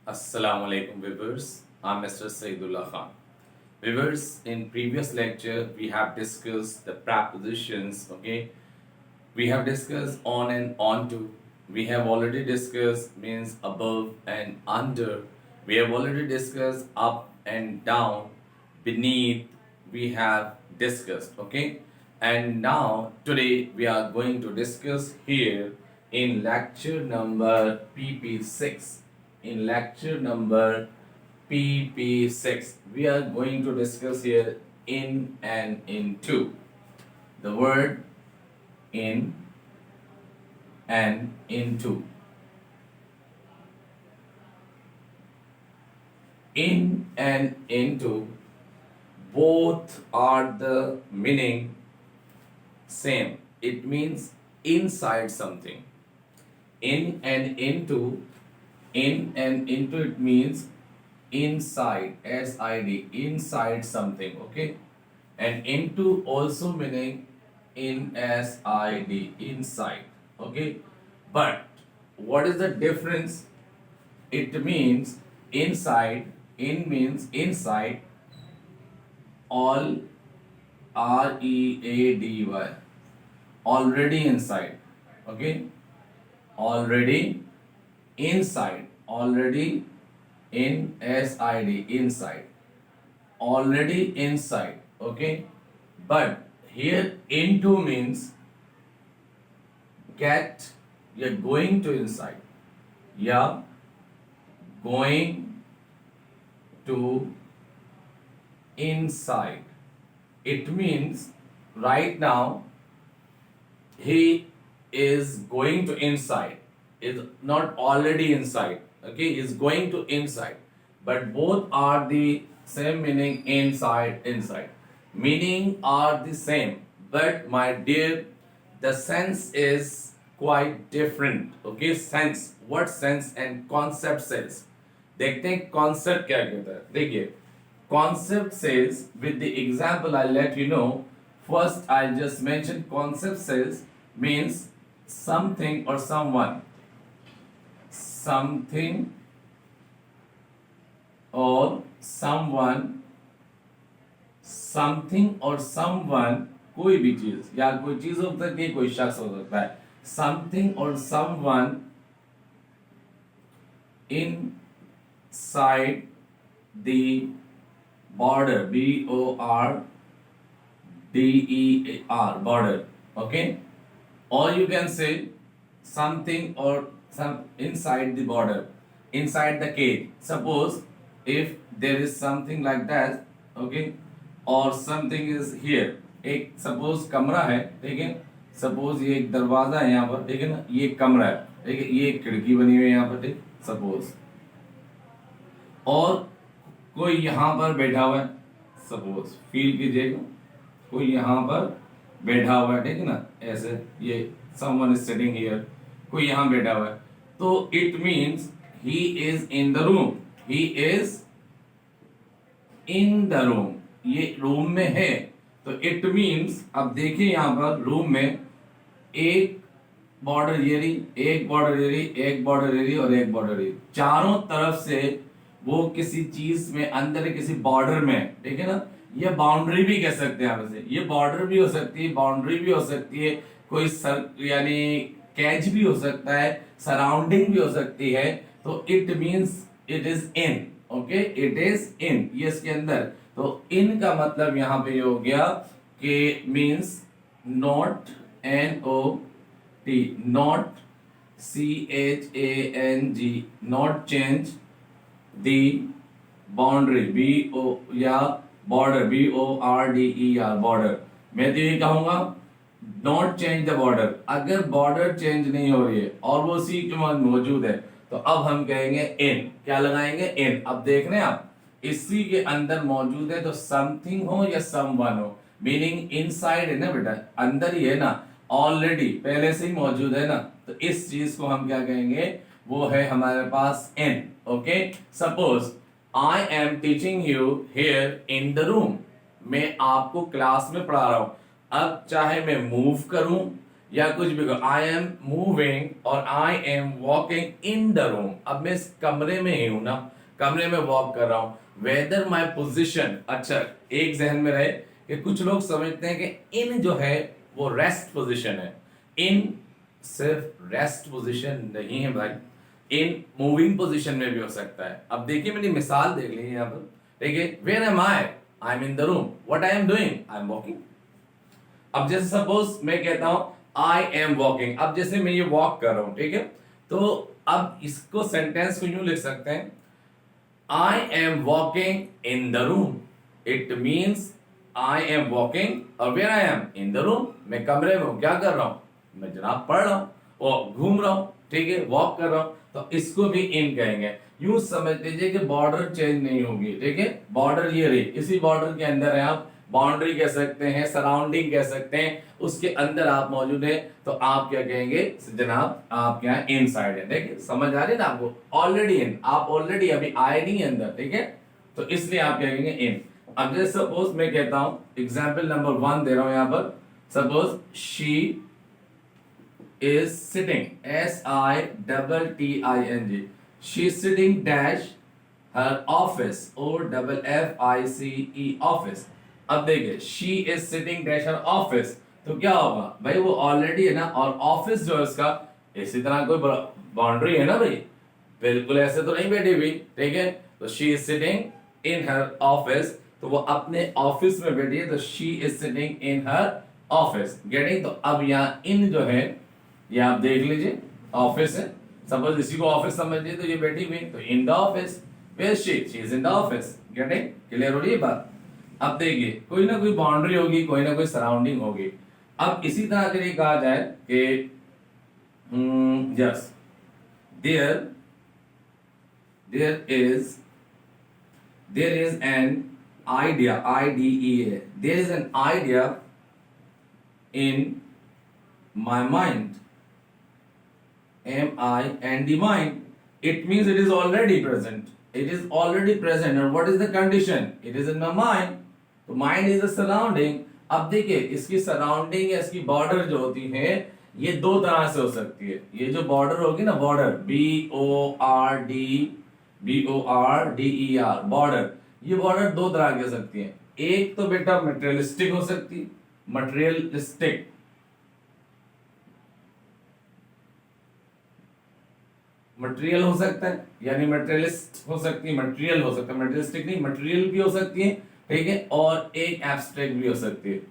Assalamu alaikum viewers. I'm Mr. Saidullah Khan. Viewers, in previous lecture we have discussed the prepositions, okay? We have discussed on and onto. We have already discussed means above and under. We have already discussed up and down, beneath. We have discussed, okay? And now today we are going to discuss here in lecture number PP6. In lecture number PP6, we are going to discuss here in and into. The word in and into. In and into, both are the meaning same. It means inside something. In and into it means inside, SID, inside something, okay? And into also meaning in, SID, inside, okay? But what is the difference? It means inside, in means inside, all, READY, already inside, okay? Already inside, already in, SID, inside, already inside, okay? But here into means you're going to inside, yeah, going to inside. It means right now he is going to inside, is not already inside, okay? Is going to inside, but both are the same meaning, inside, meaning are the same, but my dear, the sense is quite different, okay? Sense, what sense and concept says, देखते हैं concept क्या कहता है. देखिए concept says, with the example I'll let you know. First I'll just mention concept says means something or someone, something or someone, something or someone, कोई भी चीज या कोई चीज हो सकती है, कोई शख्स हो सकता है. Something or someone inside the border, BORDER, border, okay? Or you can say something or some inside the border, inside the cage. Suppose if there is something like that, okay, or something is here. एक suppose कमरा है, ठीक है? Suppose ये एक दरवाजा है यहाँ पर, ठीक है ना? ये एक कमरा है, ठीक है? ये एक खिड़की बनी हुई है यहाँ पर, ठीक? सपोज, और कोई यहाँ पर बैठा हुआ है, सपोज फील कीजिएगा, कोई यहाँ पर बैठा हुआ है, ठीक है ना? ऐसे ये someone is sitting here, कोई यहाँ बैठा हुआ है, तो it means he is in the room, he is in the room, ये रूम में है. तो it means, अब देखिए यहाँ पर रूम में एक बॉर्डर एरी, एक बॉर्डर एरी, एक बॉर्डर एरी और एक बॉर्डर एरी, चारों तरफ से वो किसी चीज में अंदर, किसी बॉर्डर में, ठीक है ना? ये बाउंड्री भी कह सकते हैं, वैसे ये बॉर्डर भी हो सकती है, बाउंड्री भी हो सकती है, कोई सर यानी कैच भी हो सकता है, सराउंडिंग भी हो सकती है. तो it means it is in, okay? It is in, ये इसके अंदर. तो इन का मतलब यहां पे ये हो गया कि means not, NOT, not, CHANG, not change the boundary, BO या बॉर्डर, BORDER, बॉर्डर. मैं तो ये कहूंगा नॉट चेंज द बॉर्डर. अगर बॉर्डर चेंज नहीं हो रही है और वो सी के मान मौजूद है, तो अब हम कहेंगे इन. क्या लगाएंगे? इन. अब देख रहे हैं आप, इसी के अंदर मौजूद है, तो समथिंग हो या समवन हो, मीनिंग इनसाइड है ना बेटा, अंदर ही है ना, ऑलरेडी पहले से ही मौजूद है ना, तो इस चीज को हम क्या कहेंगे? वो है हमारे पास in, okay? Suppose I am teaching you here in the room, मैं आपको क्लास में पढ़ा रहा हूं. अब चाहे मैं मूव करूं या कुछ भी कहो, आई एम मूविंग और आई am walking in the room. अब मैं इस कमरे में ही हूं ना, कमरे में वॉक कर रहा हूं। वेदर माई पोजिशन, अच्छा एक जहन में रहे कि कुछ लोग समझते हैं कि इन जो है वो रेस्ट पोजिशन है। इन सिर्फ रेस्ट पोजिशन नहीं है भाई, इन मूविंग पोजिशन में भी हो सकता है। अब देखिए मेरी मिसाल देख लीजिए यहाँ पर, ठीक है, where am I am in the room, what I am doing, I am walking. अब जैसे सपोज मैं कहता हूं आई एम वॉकिंग, अब जैसे मैं ये वॉक कर रहा हूं, ठीक है, तो अब इसको सेंटेंस को यूं लिख सकते हैं, I am walking in the room. It means I am walking और where I am in the room, मैं कमरे में हूं, क्या कर रहा हूं, मैं जनाब पढ़ रहा हूं और घूम रहा हूं, ठीक है, वॉक कर रहा हूं, तो इसको भी इन कहेंगे। यूं समझ लीजिए कि बॉर्डर चेंज नहीं होगी, ठीक है, बॉर्डर ये रही, इसी बॉर्डर के अंदर है, आप बाउंड्री कह सकते हैं, सराउंडिंग कह सकते हैं, उसके अंदर आप मौजूद है, तो आप क्या कहेंगे जनाब, आप क्या इन साइड है। देखिए समझ आ रही है ना आपको, ऑलरेडी इन, आप ऑलरेडी अभी आए नहीं अंदर, ठीक है, तो इसलिए आप क्या कहेंगे इन। अब जैसे सपोज मैं कहता हूं, एग्जाम्पल नंबर 1 दे रहा हूं यहां पर, suppose she is sitting, SITTING, she is sitting dash her office, OFFICE office। अब देखिए she is sitting dash her office, तो क्या होगा भाई, वो ऑलरेडी है ना, और ऑफिस जो है उसका इसी तरह कोई बाउंड्री है ना भाई, बिल्कुल ऐसे तो नहीं बैठी हुई, ठीक है, तो she is sitting in her office, तो वो अपने ऑफिस में बैठी है, तो she is sitting in her office, getting. तो अब यहाँ इन जो है ये आप देख लीजिए, ऑफिस है, सपोज इसी को ऑफिस समझिए, तो ये बैठी हुई, तो in the office, where she is in the office, getting, clear हो रही है बात। अब देखिए कोई ना कोई बाउंड्री होगी, कोई ना कोई सराउंडिंग होगी। अब इसी तरह अगर ये कहा जाए कि yes there is an idea, IDEA, there is an idea in my mind, MIND, mind, it means it is already present, it is already present, and what is the condition, it is in my mind, तो mind is the surrounding। अब देखिए इसकी surrounding या इसकी border जो होती है ये दो तरह से हो सकती है। ये जो बॉर्डर होगी ना, बॉर्डर BORDER, बॉर्डर, ये बॉर्डर दो तरह की हो सकती है। एक तो बेटा मटेरियलिस्टिक हो सकती है, मटेरियलिस्टिक, मटेरियल हो सकता है, यानी मटेरियलिस्ट हो सकती है, मटेरियल हो सकता है, मटेरियलिस्टिक नहीं, मटेरियल भी हो सकती है, ठीक है, और एक एब्स्ट्रैक्ट भी हो सकती है,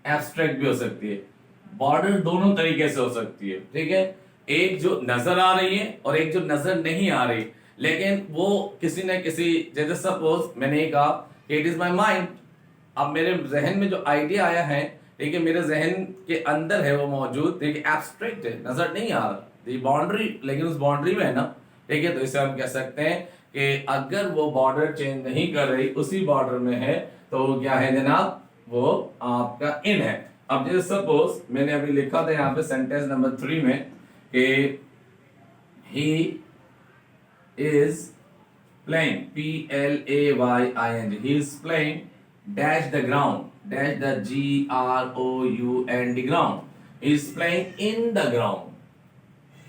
एब्स्ट्रैक्ट भी हो सकती है। बॉर्डर दोनों तरीके से हो सकती है, ठीक है, एक जो नजर आ रही है और एक जो नजर नहीं आ रही, लेकिन वो किसी न किसी, जैसे सपोज मैंने कहा इट इज माई माइंड, अब मेरे जहन में जो आइडिया आया है, ठीक है, मेरे जहन के अंदर है वो मौजूद, देखिए एब्स्ट्रैक्ट है, नजर नहीं आ रहा, बाउंड्री लेकिन उस बाउंड्री में है ना, ठीक है, तो इसे हम कह सकते हैं कि अगर वो बॉर्डर चेंज नहीं कर रही, उसी बॉर्डर में है, तो वो क्या है जनाब, वो आपका इन है। अब जैसे सपोज मैंने अभी लिखा था यहाँ पे सेंटेंस नंबर 3 में कि he is playing, PLAYING, he is playing dash the ground, dash the GROUND, ground, he is playing in the ground,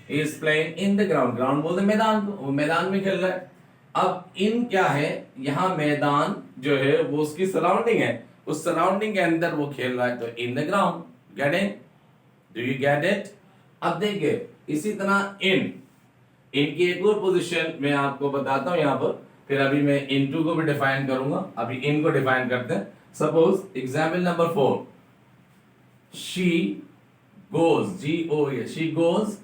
he is playing in the ground, ground बोलते मैदान को, वो मैदान में खेल रहा है। अब इन क्या है, यहाँ मैदान जो है वो उसकी सराउंडिंग है, उस सराउंडिंग के अंदर वो खेल रहा है, तो in the ground, getting, do you get it. अब देखिए इसी तरह इनकी एक और पोजीशन मैं आपको बताता हूं यहाँ पर, फिर अभी मैं इनटू को भी डिफाइन करूंगा। अभी इन को डिफाइन करते हैं। Suppose example number 4, she goes, GOA, she goes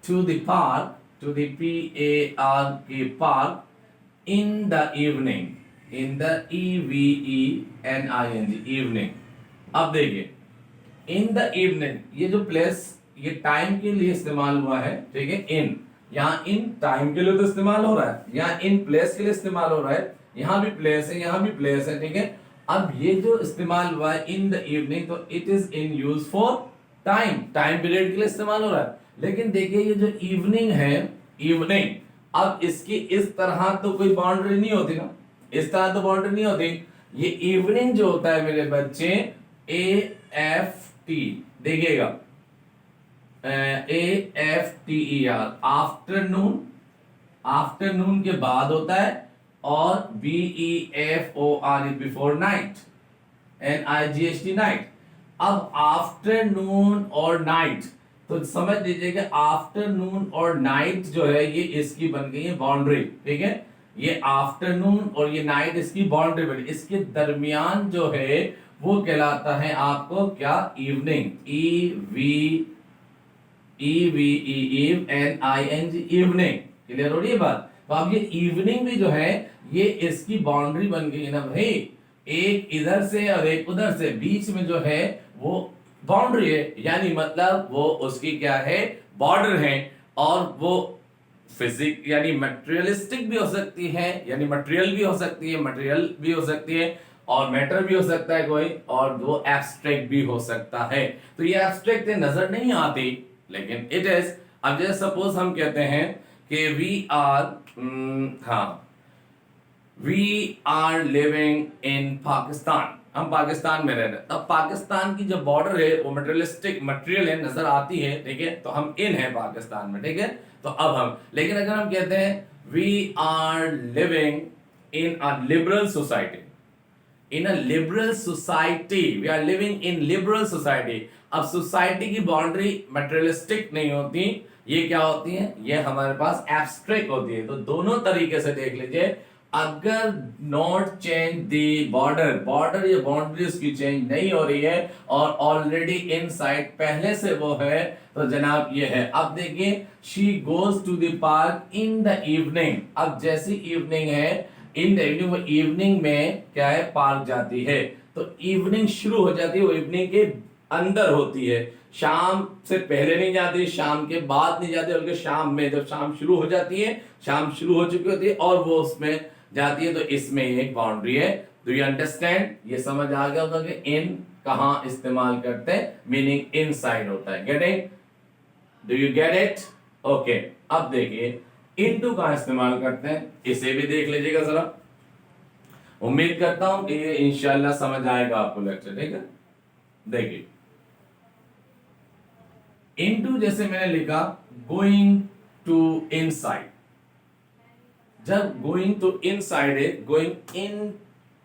to the park, to the PARK, park, in the evening, in the EVENING, evening. अब देखिए इन द इवनिंग, ये जो प्लेस ये टाइम के लिए इस्तेमाल हुआ है, ठीक है, इन, यहाँ इन टाइम के लिए तो इस्तेमाल हो रहा है, यहाँ इन प्लेस के लिए इस्तेमाल हो रहा है, यहाँ भी प्लेस है, यहाँ भी प्लेस है, ठीक है। अब ये जो इस्तेमाल हुआ है इन द इवनिंग, तो it is in use for time, time period के लिए इस्तेमाल हो रहा है। लेकिन देखिए ये जो इवनिंग है, इवनिंग, अब इसकी इस तरह तो कोई बाउंड्री नहीं होती ना, इस तरह तो बाउंड्री नहीं होती। ये इवनिंग जो होता है मेरे बच्चे, AFT, देखिएगा AFTER, आफ्टरनून, आफ्टरनून के बाद होता है, और BEFOR before night, NIGHT night. अब आफ्टरनून और नाइट, तो समझ लीजिए कि आफ्टरनून और नाइट जो है ये इसकी बन गई है बाउंड्री, ठीक है। ये आफ्टरनून और ये नाइट इसकी बाउंड्री बनी, इसके दरमियान जो है वो कहलाता है आपको क्या, इवनिंग, EVENING, इवनिंग। क्लियर हो रही है बात। तो अब ये इवनिंग भी जो है ये इसकी बाउंड्री बन गई ना भाई, एक इधर से और एक उधर से, बीच में जो है वो बाउंड्री है, यानी मतलब वो उसकी क्या है, बॉर्डर है। और वो फिजिक यानी मटेरियलिस्टिक भी हो सकती है, यानी मटेरियल भी हो सकती है, मटेरियल भी हो सकती है, और मैटर भी हो सकता है कोई, और वो एब्स्ट्रैक्ट भी हो सकता है। तो ये एब्स्ट्रैक्ट नजर नहीं आती, लेकिन इट इज। अब जैसे सपोज हम कहते हैं कि we are living in Pakistan, हम पाकिस्तान में रह रहे हैं। तब पाकिस्तान की जो बॉर्डर है वो मटेरियलिस्टिक, मटेरियल है, नजर आती है, ठीक है। तो हम इन है पाकिस्तान में, ठीक है। तो अब हम, लेकिन अगर हम कहते हैं we are living in a liberal society, in a liberal society, we are living in liberal society. अब सोसाइटी की बाउंड्री मटेरियलिस्टिक नहीं होती, ये क्या होती है, ये हमारे पास एब्स्ट्रैक्ट होती है। तो दोनों तरीके से देख लीजिए, अगर not change the border, border या बाउंड्रीज की चेंज नहीं हो रही है और ऑलरेडी इनसाइड पहले से वो है, तो जनाब ये है। अब देखिए, she goes to the park in the evening. अब जैसी इवनिंग है, इन द इवनिंग, वो इवनिंग में क्या है, पार्क जाती है। तो इवनिंग शुरू हो जाती है, वो इवनिंग के अंदर होती है, शाम से पहले नहीं जाती, शाम के बाद नहीं जाती, बल्कि शाम में, जब शाम शुरू हो जाती है, शाम शुरू हो चुकी होती है और वो उसमें जाती है। तो इसमें एक बाउंड्री है। डू यू अंडरस्टैंड, ये समझ आ गया होगा कि इन कहां इस्तेमाल करते हैं, मीनिंग इनसाइड होता है। Getting, do you get it, okay. अब देखिए इनटू कहां इस्तेमाल करते हैं, इसे भी देख लीजिएगा जरा। उम्मीद करता हूं कि ये इंशाल्लाह समझ आएगा आपको लेक्चर, ठीक है। देखिए इनटू, जैसे मैंने लिखा गोइंग टू इनसाइड, जब गोइंग टू इनसाइड है, गोइंग इन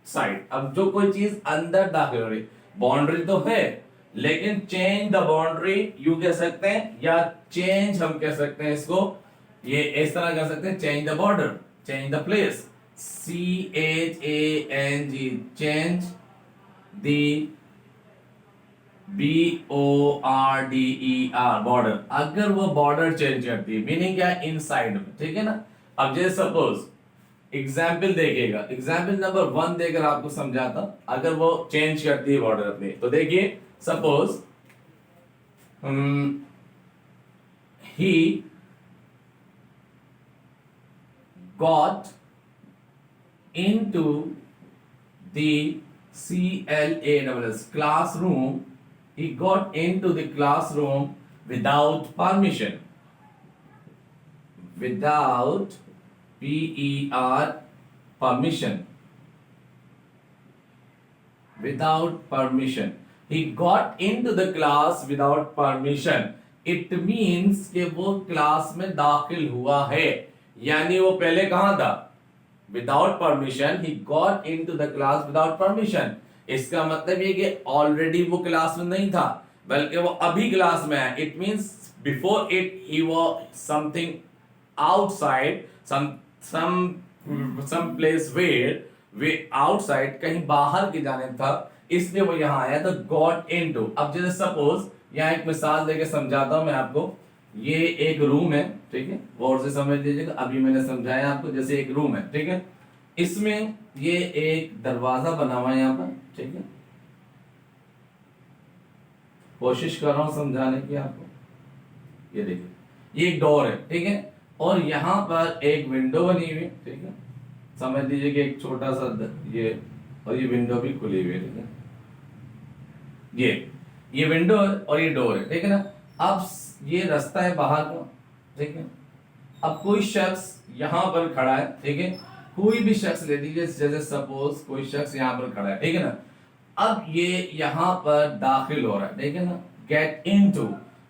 साइड। अब जो कोई चीज अंदर दाखिल हो रही, बाउंड्री तो है, लेकिन चेंज द बाउंड्री यू कह सकते हैं, या चेंज हम कह सकते हैं इसको, ये इस तरह कह सकते हैं, change the border, change the place, CHANG, change the BORDER, border. अगर वो बॉर्डर चेंज करती है, मीनिंग क्या है, इनसाइड में, ठीक है ना। अब जैसे सपोज एग्जाम्पल देखिएगा, एग्जाम्पल नंबर 1 देकर आपको समझाता, अगर वो चेंज करती है बॉर्डर अपनी। तो देखिए suppose he got into the CLASS classroom, he got into the classroom without permission, without PER, permission, without permission, he got into the class without permission। it means कि वो क्लास में दाखिल हुआ है, यानी वो पहले कहां था, without permission, he got into the class without permission. इसका मतलब ये कि ऑलरेडी वो क्लास में नहीं था, बल्कि वो अभी क्लास में है। It means before it he was something outside, some place where, way outside, कहीं बाहर की जानिब था, इसलिए वो यहां आया। तो गॉट इनटू। अब जैसे सपोज यहां एक मिसाल देके समझाता हूं मैं आपको। ये एक रूम है, ठीक है, गौर से समझ लीजिएगा। अभी मैंने समझाया आपको, जैसे एक रूम है, ठीक है, इसमें ये एक दरवाजा बना हुआ है यहां पर, ठीक है। कोशिश कर रहा हूं समझाने की आपको। ये देखिए, ये एक डोर है, ठीक है, और यहां पर एक विंडो बनी हुई है, ठीक है। समझ लीजिए कि एक छोटा सा ये, और ये विंडो भी खुली हुई है, ठीक है। ये विंडो है और ये डोर है, ठीक है ना। अब ये रास्ता है बाहर का, ठीक है। अब कोई शख्स यहां पर खड़ा है, ठीक है, कोई भी शख्स ले लीजिए, जैसे सपोज कोई शख्स यहां पर खड़ा है, ठीक है ना। अब ये यहाँ पर दाखिल हो रहा है, देखिए ना, गेट इनटू।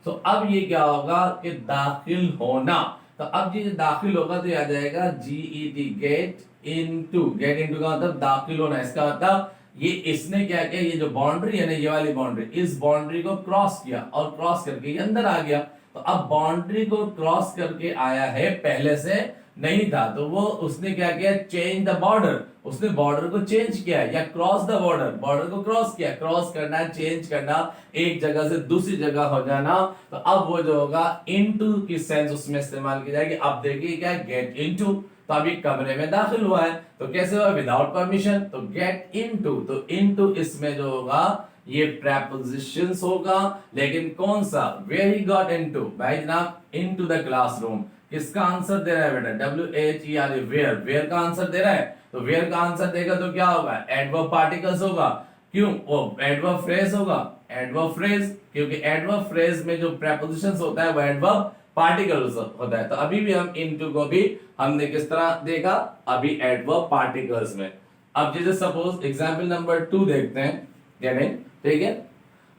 तो अब ये क्या होगा कि दाखिल होना। तो अब ये दाखिल होगा तो याद आएगा GET, get into. Get into का मतलब दाखिल होना। इसका मतलब ये इसने क्या किया, ये जो बाउंड्री है ना, ये वाली बाउंड्री, इस बाउंड्री को क्रॉस किया और क्रॉस करके ये अंदर आ गया। तो अब बाउंड्री को क्रॉस करके आया है, पहले से नहीं था, तो वो उसने क्या किया, चेंज द बॉर्डर। उसने बॉर्डर को चेंज किया या क्रॉस द बॉर्डर, बॉर्डर को क्रॉस किया। क्रॉस करना, चेंज करना, एक जगह से दूसरी जगह हो जाना। तो अब वो जो होगा इनटू की सेंस उसमें इस्तेमाल की जाएगी। अब देखिए क्या, गेट इनटू। तो अभी कमरे में दाखिल हुआ है, तो कैसे हुआ, विदाउट परमिशन। तो गेट इनटू, तो इनटू इसमें जो होगा ये प्रेपोजिशंस होगा, लेकिन कौन सा, वेयर ही गॉट इनटू। भाई जनाब, इनटू द क्लासरूम किसका आंसर दे रहा है बेटा, WHERE, वेयर, वेयर का आंसर दे रहा है। तो वेयर का आंसर देगा तो क्या होगा, एडवर्ब पार्टिकल्स होगा। क्यों, वो एडवर्ब फ्रेज होगा, एडवर्ब फ्रेज, क्योंकि एडवर्ब फ्रेज में जो प्रेपोजिशंस होता है वो एडवर्ब पार्टिकल्स होता है। तो अभी भी हम इनटू को भी हमने किस तरह देखा, अभी एडवर्ब पार्टिकल्स में। अब जैसे सपोज एग्जांपल नंबर 2 देखते हैं, गेटिंग, ठीक है।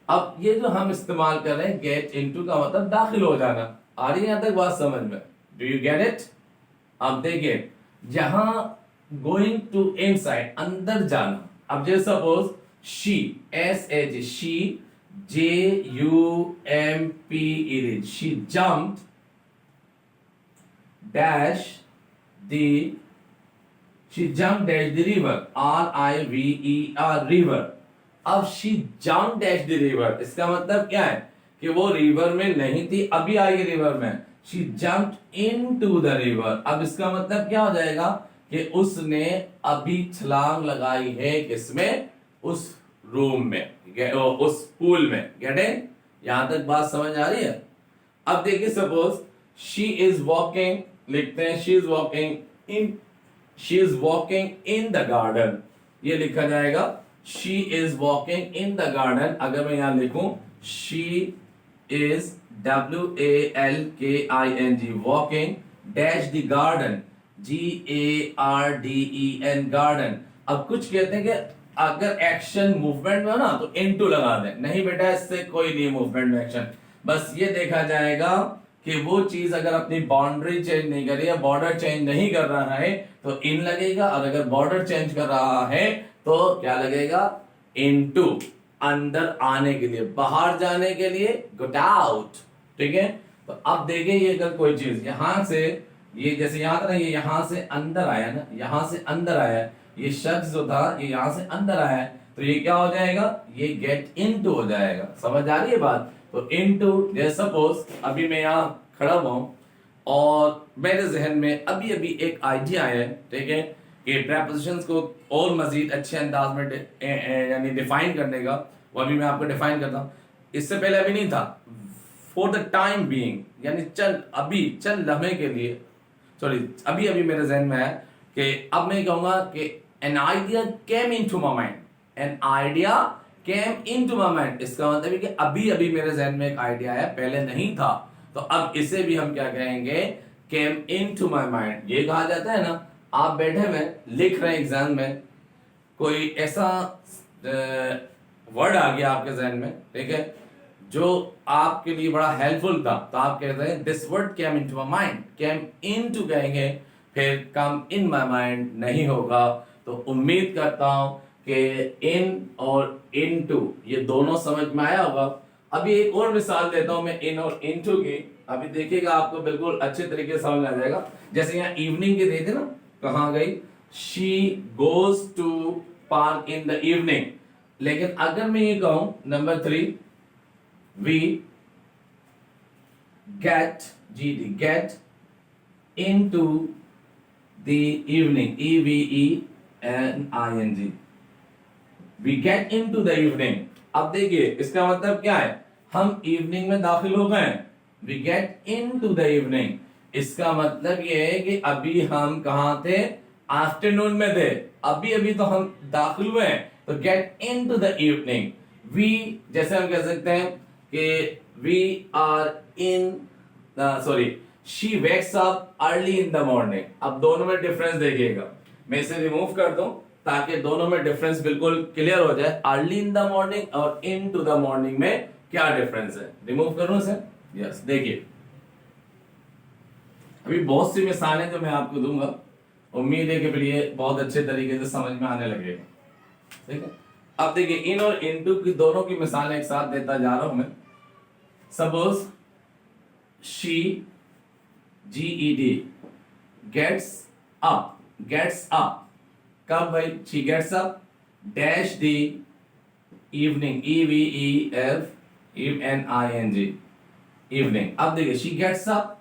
अब ये जो हम इस्तेमाल कर रहे हैं गेट इनटू का मतलब दाखिल हो जाना। आ रही है यहां तक बात समझ में, डू यू गेट इट। अब देखिए, जहां गोइंग टू इनसाइड, अंदर जाना। अब जैसे suppose she, SH, she, JUMP, she jumped dash the, she jumped dash the river, RIVER, river। अब she jump dash the river, इसका मतलब क्या है कि वो रिवर में नहीं थी, अभी आई रिवर में। She jumped into the river. अब इसका मतलब क्या हो जाएगा कि उसने अभी छलांग लगाई है, किसमें, उस रूम में, उस पूल में। गेट इट, यहां तक बात समझ आ रही है। अब देखिए सपोज शी इज वॉकिंग, लिखते हैं she is walking in, she is walking in the garden, ये लिखा जाएगा she is walking in the garden। अगर मैं यहां लिखूं she is WALKING walking dash the garden, GARDEN, garden। अब कुछ कहते हैं कि अगर एक्शन मूवमेंट में हो ना तो इनटू लगा दें, नहीं बेटा इससे कोई नहीं मूवमेंट में एक्शन, बस ये देखा जाएगा कि वो चीज अगर अपनी बाउंड्री चेंज नहीं कर रही है, बॉर्डर चेंज नहीं कर रहा है तो इन लगेगा, और अगर बॉर्डर चेंज कर रहा है तो क्या लगेगा, इनटू। अंदर आने के लिए, बाहर जाने के लिए गेट आउट, ठीक है। तो अब देखिए ये अगर कोई चीज यहां से, ये जैसे यहां था ना, ये यहां से अंदर आया ना, यहां से अंदर आया, ये शख्स जो था ये यहां से अंदर आया है, तो ये क्या हो जाएगा, ये गेट इनटू हो जाएगा। समझ आ रही है बात। तो इनटू, जैसे सपोज अभी मैं यहाँ खड़ा हुआ हूं और मेरे जहन में अभी अभी एक आइडिया है, ठीक है, कि प्रेपोजिशंस को और मजीद अच्छे अंदाज में यानी डिफाइन करने का, वो अभी मैं आपको डिफाइन करता हूँ। इससे पहले अभी नहीं था। फॉर द टाइम बीइंग, यानी अभी चंद लम्हे के लिए, सॉरी अभी अभी मेरे जहन में है कि अब मैं कहूंगा कि an idea came into my mind, an idea came into my mind. इसका मतलब है कि अभी अभी मेरे जहन में एक आइडिया है, पहले नहीं था। तो अब इसे भी हम क्या कहेंगे, केम इनटू माय माइंड। ये कहा जाता है ना, आप बैठे हुए लिख रहे हैं एग्जाम में, कोई ऐसा वर्ड आ गया आपके जहन में, ठीक है, जो आपके लिए बड़ा हेल्पफुल था, तो आप कहते हैं this word came into my mind. Came into कहेंगे, फिर कम इन माय माइंड नहीं होगा। तो उम्मीद करता हूं कि इन और इनटू ये दोनों समझ में आया होगा। अभी एक और मिसाल देता हूं मैं इन और इनटू की, अभी देखिएगा आपको बिल्कुल अच्छे तरीके से समझ आ जाएगा। जैसे यहाँ इवनिंग की दी थी ना, कहाँ गई, she goes to park in the evening. लेकिन अगर मैं ये कहूं number 3, we get, get into the evening, EVENING, we get into the evening. अब देखिए इसका मतलब क्या है, हम इवनिंग में दाखिल हो गए, we get into the evening. इसका मतलब ये है कि अभी हम कहां थे, आफ्टरनून में थे, अभी अभी तो हम दाखिल हुए हैं, तो get into the evening. We, जैसे हम कह सकते हैं कि we are in, sorry, she wakes up early in the morning. अब दोनों में डिफरेंस देखिएगा, मैं इसे रिमूव कर दूं ताकि दोनों में डिफरेंस बिल्कुल क्लियर हो जाए। अर्ली इन द मॉर्निंग और इन टू द मॉर्निंग में क्या डिफरेंस है, रिमूव करूं सर? यस, देखिए अभी बहुत सी मिसालें जो मैं आपको दूंगा, उम्मीद है कि फिर ये बहुत अच्छे तरीके से समझ में आने लगेगा, ठीक है। अब देखिए इन और इनटू की दोनों की मिसालें एक साथ देता जा रहा हूं मैं। Suppose she GED gets up कब भाई? She gets up dash the evening, EVENING evening. अब देखिए she gets up,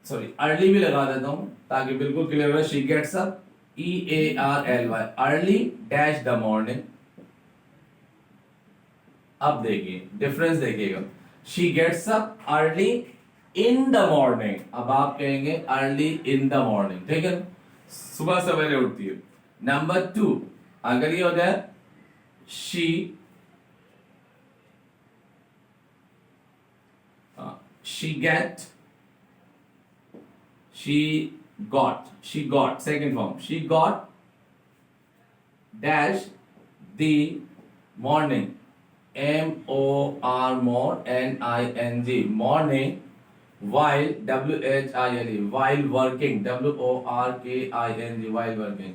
sorry early भी लगा देता हूं ताकि बिल्कुल क्लियर हो। She gets up EARLY early dash the morning. अब देखिए डिफरेंस देखिएगा, she gets up early in the morning, अब आप कहेंगे अर्ली इन द मॉर्निंग, ठीक है, सुबह सवेरे उठती है। नंबर 2 अगर ये हो जाए she got second form, she got dash the morning, MORNING morning while WHILE while working, WORKING while working,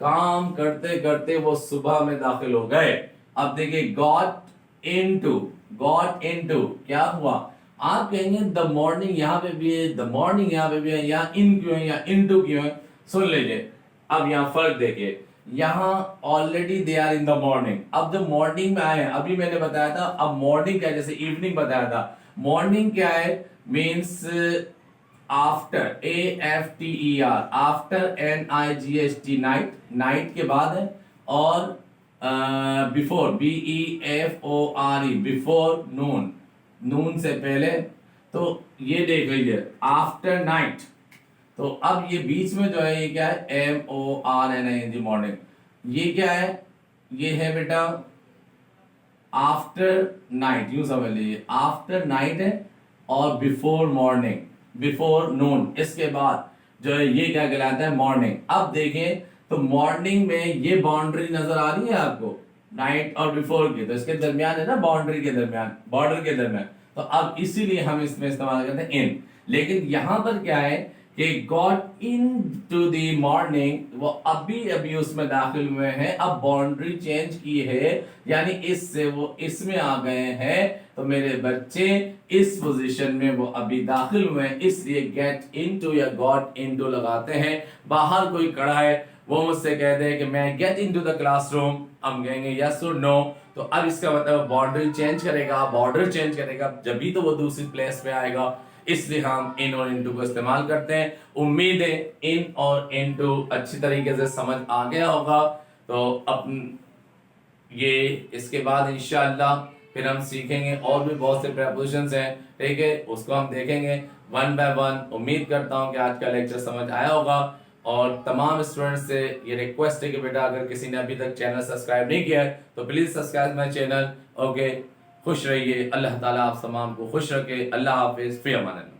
काम करते करते वो सुबह में दाखिल हो गए। अब देखिए got into क्या हुआ? आप कहेंगे द मॉर्निंग यहाँ पे भी है, द मॉर्निंग यहाँ पे भी है, यहाँ इन क्यों है, यहाँ इनटू क्यों है? सुन लीजिए, अब यहाँ फर्क देखिए, यहाँ already they are in the morning. अब जब मॉर्निंग में आए, अभी मैंने बताया था, अब मॉर्निंग क्या, जैसे इवनिंग बताया था, मॉर्निंग क्या है? Means after, AFTER after, NIGHT night, night के बाद है, और बिफोर, BEFORE बिफोर नून, नून से पहले। तो ये देख लीजिए आफ्टर नाइट, तो अब ये बीच में जो है ये क्या है? MORNING morning. ये क्या है? ये है बेटा आफ्टर नाइट, यूं समझ लीजिए आफ्टर नाइट है, और बिफोर मॉर्निंग, बिफोर नून, इसके बाद जो है ये क्या कहलाता है? मॉर्निंग। अब देखें तो मॉर्निंग में ये बाउंड्री नजर आ रही है आपको नाइट और बिफोर की, तो इसके दरमियान है ना, बाउंड्री के दरमियान, बॉर्डर के दरमियान, तो अब इसीलिए हम इसमें इस्तेमाल करते हैं इन। लेकिन यहां पर क्या है कि got into the morning, वो अभी अभी उसमें दाखिल हुए हैं, अब बाउंड्री चेंज की है, यानी इससे वो इसमें आ गए हैं, तो मेरे बच्चे इस पोजीशन में वो अभी दाखिल हुए हैं, इसलिए गेट इनटू या गॉट इनटू लगाते हैं। बाहर कोई खड़ा है, वो मुझसे कहते हैं कि मैं गेट इनटू द क्लासरूम, हम कहेंगे यस और नो, तो अब इसका मतलब बाउंड्री चेंज करेगा, बॉर्डर चेंज करेगा, जब भी तो वो दूसरी प्लेस पे आएगा, इसलिए हम इन और इनटू को इस्तेमाल करते हैं। उम्मीद है इन और इनटू अच्छी तरीके से समझ आ गया होगा। तो अब ये इसके बाद इंशाअल्लाह फिर हम सीखेंगे, और भी बहुत से प्रेपोजिशंस हैं, ठीक है, उसको हम देखेंगे वन बाय वन। उम्मीद करता हूँ कि आज का लेक्चर समझ आया होगा, और तमाम स्टूडेंट्स से ये रिक्वेस्ट है कि बेटा अगर किसी ने अभी तक चैनल सब्सक्राइब नहीं किया है तो please subscribe my channel. Okay, खुश रहिए, अल्लाह ताला आप तमाम को खुश रखे। अल्लाह हाफिज, फी अमान अल्लाह।